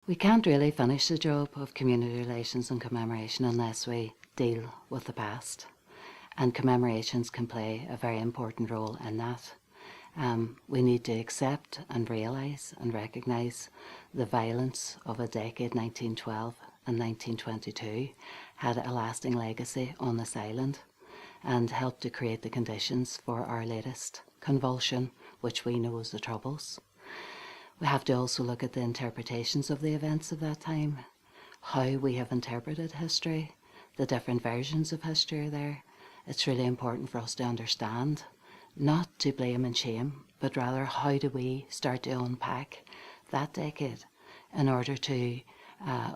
We can't really finish the job of community relations and commemoration unless we deal with the past. And commemorations can play a very important role in that. We need to accept and realise and recognise the violence of a decade, 1912 and 1922, had a lasting legacy on this island and helped to create the conditions for our latest convulsion, which we know as the Troubles. We have to also look at the interpretations of the events of that time, how we have interpreted history, the different versions of history there. It's really important for us to understand, not to blame and shame, but rather how do we start to unpack that decade in order to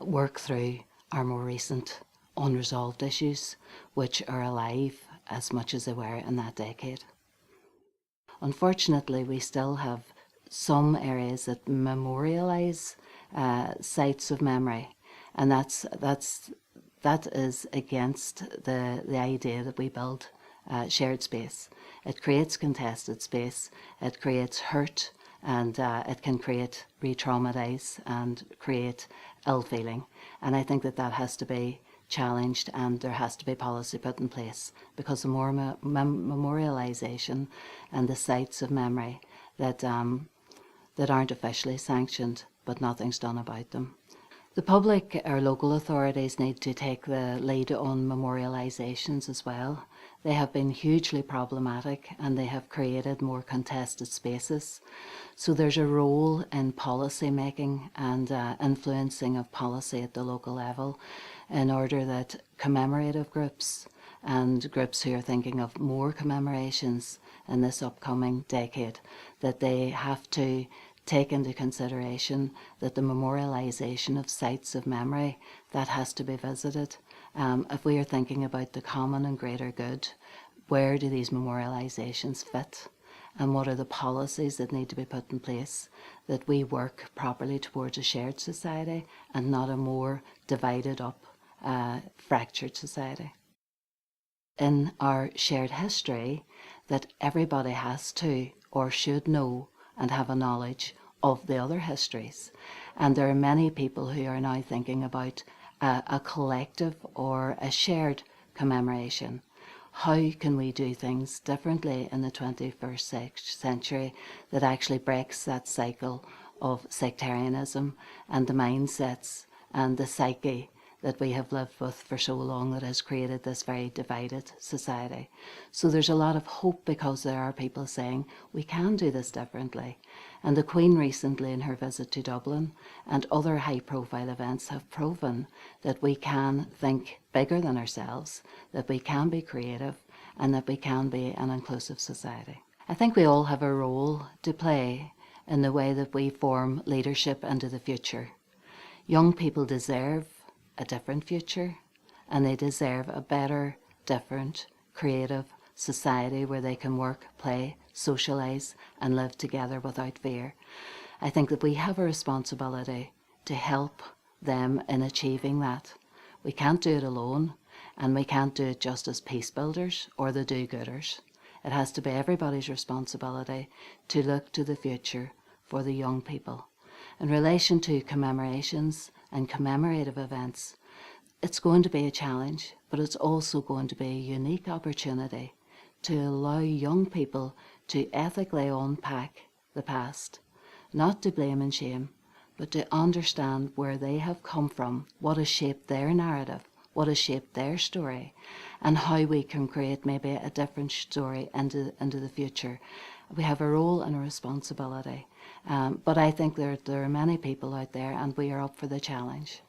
work through our more recent unresolved issues, which are alive as much as they were in that decade. Unfortunately, we still have some areas that memorialise sites of memory, and that is against the idea that we build shared space. It creates contested space, it creates hurt, and it can create re-traumatise and create ill feeling. And I think that has to be challenged, and there has to be policy put in place, because the more memorialisation and the sites of memory that aren't officially sanctioned, but nothing's done about them. The public or local authorities need to take the lead on memorialisations as well. They have been hugely problematic and they have created more contested spaces. So there's a role in policy making and influencing of policy at the local level in order that commemorative groups and groups who are thinking of more commemorations in this upcoming decade, that they have to take into consideration that the memorialisation of sites of memory, that has to be visited. If we are thinking about the common and greater good, where do these memorialisations fit? And what are the policies that need to be put in place that we work properly towards a shared society and not a more divided up, fractured society? In our shared history, that everybody has to or should know and have a knowledge of the other histories. And there are many people who are now thinking about a collective or a shared commemoration. How can we do things differently in the 21st century that actually breaks that cycle of sectarianism and the mindsets and the psyche that we have lived with for so long, that has created this very divided society? So there's a lot of hope, because there are people saying we can do this differently. And the Queen recently, in her visit to Dublin and other high profile events, have proven that we can think bigger than ourselves, that we can be creative, and that we can be an inclusive society. I think we all have a role to play in the way that we form leadership into the future. Young people deserve a different future, and they deserve a better, different, creative society where they can work, play, socialise and live together without fear. I think that we have a responsibility to help them in achieving that. We can't do it alone, and we can't do it just as peace builders or the do-gooders. It has to be everybody's responsibility to look to the future for the young people. In relation to commemorations and commemorative events, it's going to be a challenge, but it's also going to be a unique opportunity to allow young people to ethically unpack the past, not to blame and shame, but to understand where they have come from, what has shaped their narrative, what has shaped their story, and how we can create maybe a different story into the future. We have a role and a responsibility, but I think there are many people out there, and we are up for the challenge.